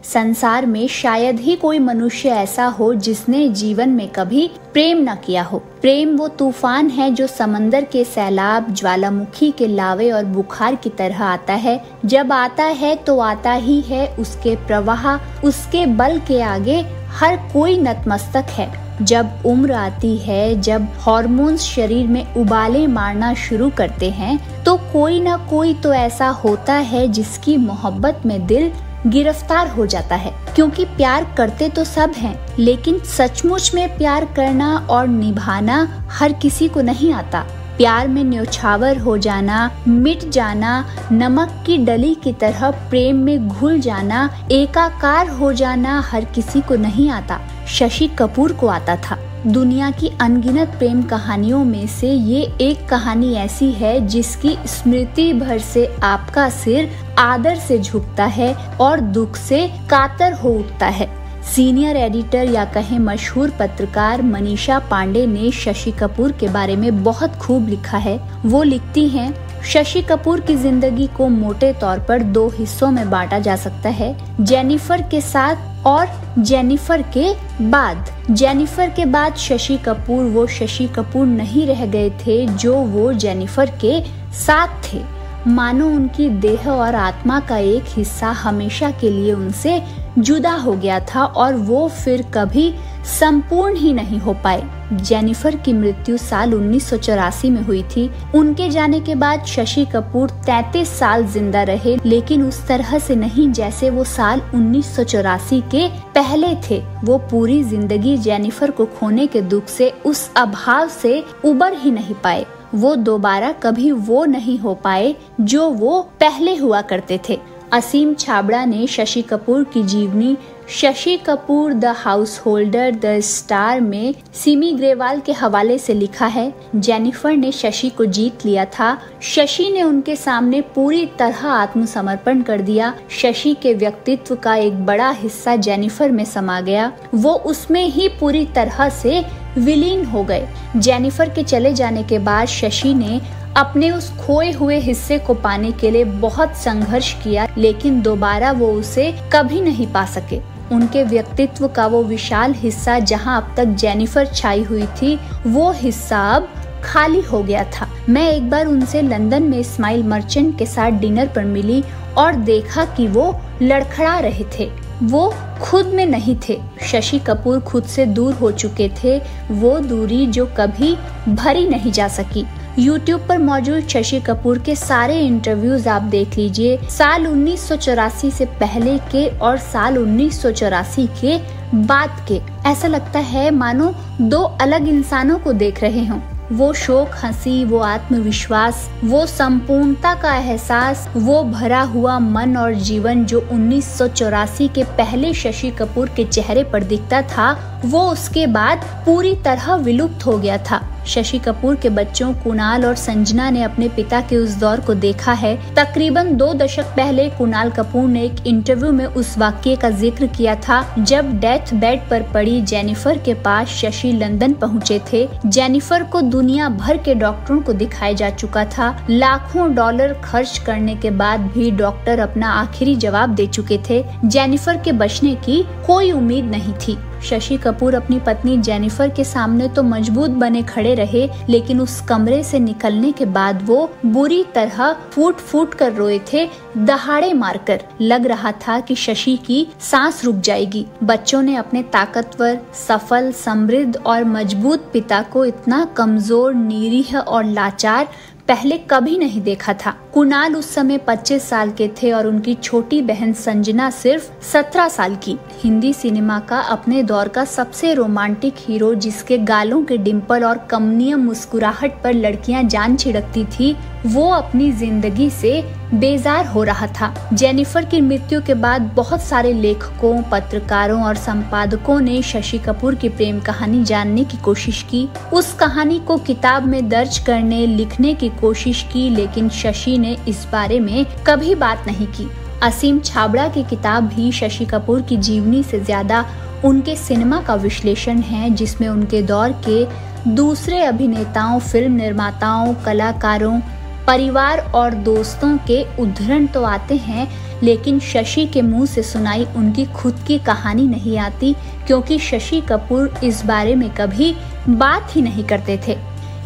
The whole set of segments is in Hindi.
संसार में शायद ही कोई मनुष्य ऐसा हो जिसने जीवन में कभी प्रेम न किया हो। प्रेम वो तूफान है जो समंदर के सैलाब, ज्वालामुखी के लावे और बुखार की तरह आता है। जब आता है तो आता ही है, उसके प्रवाह, उसके बल के आगे हर कोई नतमस्तक है। जब उम्र आती है, जब हार्मोन्स शरीर में उबाले मारना शुरू करते हैं, तो कोई न कोई तो ऐसा होता है जिसकी मोहब्बत में दिल गिरफ्तार हो जाता है। क्योंकि प्यार करते तो सब हैं, लेकिन सचमुच में प्यार करना और निभाना हर किसी को नहीं आता। प्यार में न्योछावर हो जाना, मिट जाना, नमक की डली की तरह प्रेम में घुल जाना, एकाकार हो जाना हर किसी को नहीं आता। शशि कपूर को आता था। दुनिया की अनगिनत प्रेम कहानियों में से ये एक कहानी ऐसी है जिसकी स्मृति भर से आपका सिर आदर से झुकता है और दुख से कातर हो उठता है। सीनियर एडिटर या कहें मशहूर पत्रकार मनीषा पांडे ने शशि कपूर के बारे में बहुत खूब लिखा है। वो लिखती हैं, शशि कपूर की जिंदगी को मोटे तौर पर 2 हिस्सों में बांटा जा सकता है, जेनिफर के साथ और जेनिफर के बाद। जेनिफर के बाद शशि कपूर वो शशि कपूर नहीं रह गए थे जो वो जेनिफर के साथ थे। मानो उनकी देह और आत्मा का एक हिस्सा हमेशा के लिए उनसे जुदा हो गया था और वो फिर कभी संपूर्ण ही नहीं हो पाए। जेनिफर की मृत्यु साल 1984 में हुई थी। उनके जाने के बाद शशि कपूर 33 साल जिंदा रहे, लेकिन उस तरह से नहीं जैसे वो साल 1984 के पहले थे। वो पूरी जिंदगी जेनिफर को खोने के दुख से, उस अभाव से उबर ही नहीं पाए। वो दोबारा कभी वो नहीं हो पाए जो वो पहले हुआ करते थे। असीम छाबड़ा ने शशि कपूर की जीवनी Shashi Kapoor the house holder the star में सिमी ग्रेवाल के हवाले से लिखा है, जेनिफर ने शशि को जीत लिया था। शशि ने उनके सामने पूरी तरह आत्मसमर्पण कर दिया। शशि के व्यक्तित्व का एक बड़ा हिस्सा जेनिफर में समा गया। वो उसमें ही पूरी तरह से विलीन हो गए। जेनिफर के चले जाने के बाद शशि ने अपने उस खोए हुए हिस्से को पाने के लिए बहुत संघर्ष किया, लेकिन दोबारा वो उसे कभी नहीं पा सके। उनके व्यक्तित्व का वो विशाल हिस्सा जहां अब तक जेनिफर छाई हुई थी, वो हिस्सा अब खाली हो गया था। मैं एक बार उनसे लंदन में स्माइल मर्चेंट के साथ डिनर पर मिली और देखा कि वो लड़खड़ा रहे थे। वो खुद में नहीं थे। शशि कपूर खुद से दूर हो चुके थे, वो दूरी जो कभी भरी नहीं जा सकी। YouTube पर मौजूद शशि कपूर के सारे इंटरव्यूज आप देख लीजिए, साल 1984 से पहले के और साल 1984 के बाद के। ऐसा लगता है मानो 2 अलग इंसानों को देख रहे हों। वो शोक, हंसी, वो आत्मविश्वास, वो संपूर्णता का एहसास, वो भरा हुआ मन और जीवन जो 1984 के पहले शशि कपूर के चेहरे पर दिखता था, वो उसके बाद पूरी तरह विलुप्त हो गया था। शशि कपूर के बच्चों कुणाल और संजना ने अपने पिता के उस दौर को देखा है। तकरीबन 2 दशक पहले कुणाल कपूर ने एक इंटरव्यू में उस वाक्य का जिक्र किया था जब डेथ बेड पर पड़ी जेनिफर के पास शशि लंदन पहुंचे थे। जेनिफर को दुनिया भर के डॉक्टरों को दिखाया जा चुका था। लाखों डॉलर खर्च करने के बाद भी डॉक्टर अपना आखिरी जवाब दे चुके थे। जेनिफर के बचने की कोई उम्मीद नहीं थी। शशि कपूर अपनी पत्नी जेनिफर के सामने तो मजबूत बने खड़े रहे, लेकिन उस कमरे से निकलने के बाद वो बुरी तरह फूट फूट कर रोए थे, दहाड़े मारकर। लग रहा था कि शशि की सांस रुक जाएगी। बच्चों ने अपने ताकतवर, सफल, समृद्ध और मजबूत पिता को इतना कमजोर, निरीह और लाचार पहले कभी नहीं देखा था। कुणाल उस समय 25 साल के थे और उनकी छोटी बहन संजना सिर्फ 17 साल की। हिंदी सिनेमा का अपने दौर का सबसे रोमांटिक हीरो, जिसके गालों के डिंपल और कमनीय मुस्कुराहट पर लड़कियां जान छिड़कती थी, वो अपनी जिंदगी से बेजार हो रहा था। जेनिफर की मृत्यु के बाद बहुत सारे लेखकों, पत्रकारों और संपादकों ने शशि कपूर की प्रेम कहानी जानने की कोशिश की। उस कहानी को किताब में दर्ज करने, लिखने की कोशिश की, लेकिन शशि ने इस बारे में कभी बात नहीं की। असीम छाबड़ा की किताब भी शशि कपूर की जीवनी से ज्यादा उनके सिनेमा का विश्लेषण है, जिसमें उनके दौर के दूसरे अभिनेताओं, फिल्म निर्माताओं, कलाकारों, परिवार और दोस्तों के उद्धरण तो आते हैं, लेकिन शशि के मुंह से सुनाई उनकी खुद की कहानी नहीं आती, क्योंकि शशि कपूर इस बारे में कभी बात ही नहीं करते थे।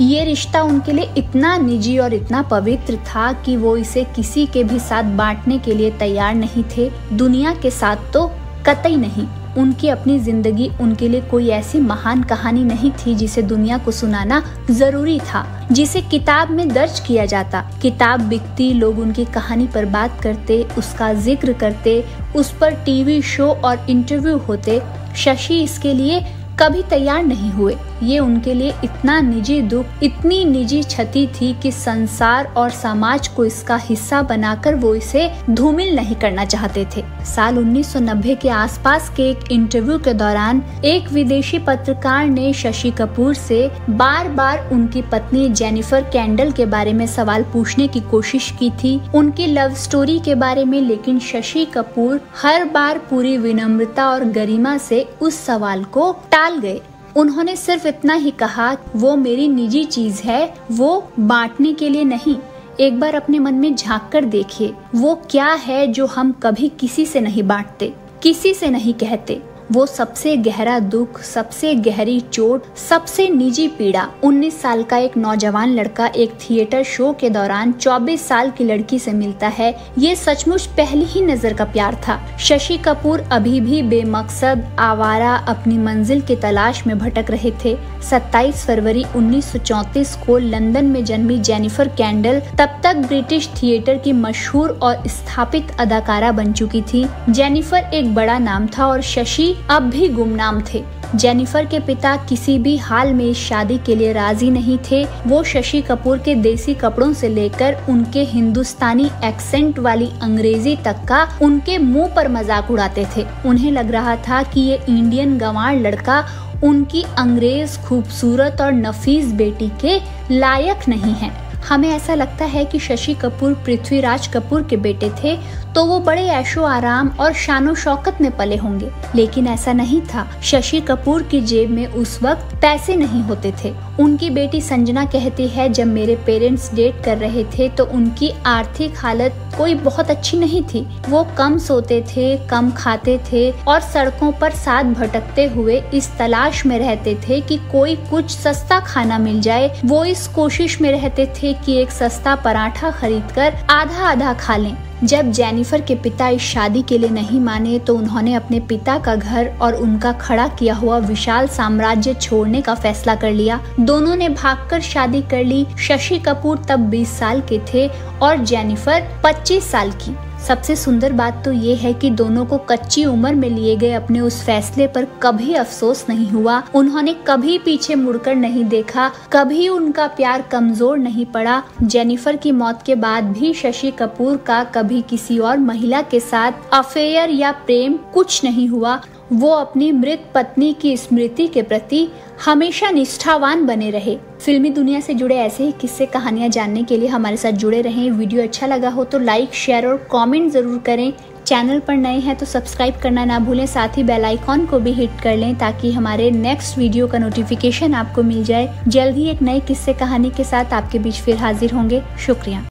ये रिश्ता उनके लिए इतना निजी और इतना पवित्र था कि वो इसे किसी के भी साथ बांटने के लिए तैयार नहीं थे, दुनिया के साथ तो कतई नहीं। उनकी अपनी जिंदगी उनके लिए कोई ऐसी महान कहानी नहीं थी जिसे दुनिया को सुनाना जरूरी था, जिसे किताब में दर्ज किया जाता। किताब बिकती, लोग उनकी कहानी पर बात करते, उसका जिक्र करते, उस पर टीवी शो और इंटरव्यू होते। शशि इसके लिए कभी तैयार नहीं हुए। ये उनके लिए इतना निजी दुख, इतनी निजी क्षति थी कि संसार और समाज को इसका हिस्सा बनाकर वो इसे धूमिल नहीं करना चाहते थे। साल 1990 के आसपास के एक इंटरव्यू के दौरान एक विदेशी पत्रकार ने शशि कपूर से बार बार उनकी पत्नी जेनिफर कैंडल के बारे में सवाल पूछने की कोशिश की थी, उनकी लव स्टोरी के बारे में, लेकिन शशि कपूर हर बार पूरी विनम्रता और गरिमा से उस सवाल को टाल गए। उन्होंने सिर्फ इतना ही कहा, वो मेरी निजी चीज है, वो बांटने के लिए नहीं। एक बार अपने मन में झांक कर देखिए, वो क्या है जो हम कभी किसी से नहीं बांटते, किसी से नहीं कहते। वो सबसे गहरा दुख, सबसे गहरी चोट, सबसे निजी पीड़ा। 19 साल का एक नौजवान लड़का एक थिएटर शो के दौरान 24 साल की लड़की से मिलता है। ये सचमुच पहली ही नजर का प्यार था। शशि कपूर अभी भी बेमकसद, आवारा, अपनी मंजिल की तलाश में भटक रहे थे। 27 फरवरी 1934 को लंदन में जन्मी जेनिफर कैंडल तब तक ब्रिटिश थिएटर की मशहूर और स्थापित अदाकारा बन चुकी थी। जेनिफर एक बड़ा नाम था और शशि अब भी गुमनाम थे। जेनिफर के पिता किसी भी हाल में इस शादी के लिए राजी नहीं थे। वो शशि कपूर के देसी कपड़ों से लेकर उनके हिंदुस्तानी एक्सेंट वाली अंग्रेजी तक का उनके मुंह पर मजाक उड़ाते थे। उन्हें लग रहा था कि ये इंडियन गंवार लड़का उनकी अंग्रेज खूबसूरत और नफीस बेटी के लायक नहीं है। हमें ऐसा लगता है कि शशि कपूर पृथ्वीराज कपूर के बेटे थे तो वो बड़े ऐशो आराम और शानो शौकत में पले होंगे, लेकिन ऐसा नहीं था। शशि कपूर की जेब में उस वक्त पैसे नहीं होते थे। उनकी बेटी संजना कहती है, जब मेरे पेरेंट्स डेट कर रहे थे तो उनकी आर्थिक हालत कोई बहुत अच्छी नहीं थी। वो कम सोते थे, कम खाते थे और सड़कों पर साथ भटकते हुए इस तलाश में रहते थे कि कोई कुछ सस्ता खाना मिल जाए। वो इस कोशिश में रहते थे कि एक सस्ता पराठा खरीदकर आधा आधा खा लें। जब जेनिफर के पिता इस शादी के लिए नहीं माने तो उन्होंने अपने पिता का घर और उनका खड़ा किया हुआ विशाल साम्राज्य छोड़ने का फैसला कर लिया। दोनों ने भागकर शादी कर ली। शशि कपूर तब 20 साल के थे और जेनिफर 25 साल की। सबसे सुंदर बात तो ये है कि दोनों को कच्ची उम्र में लिए गए अपने उस फैसले पर कभी अफसोस नहीं हुआ। उन्होंने कभी पीछे मुड़कर नहीं देखा, कभी उनका प्यार कमजोर नहीं पड़ा। जेनिफर की मौत के बाद भी शशि कपूर का कभी किसी और महिला के साथ अफेयर या प्रेम कुछ नहीं हुआ। वो अपनी मृत पत्नी की स्मृति के प्रति हमेशा निष्ठावान बने रहे। फिल्मी दुनिया से जुड़े ऐसे ही किस्से कहानियां जानने के लिए हमारे साथ जुड़े रहें। वीडियो अच्छा लगा हो तो लाइक, शेयर और कमेंट जरूर करें। चैनल पर नए हैं तो सब्सक्राइब करना ना भूलें, साथ ही बेल आइकॉन को भी हिट कर लें ताकि हमारे नेक्स्ट वीडियो का नोटिफिकेशन आपको मिल जाए। जल्द ही एक नए किस्से कहानी के साथ आपके बीच फिर हाजिर होंगे। शुक्रिया।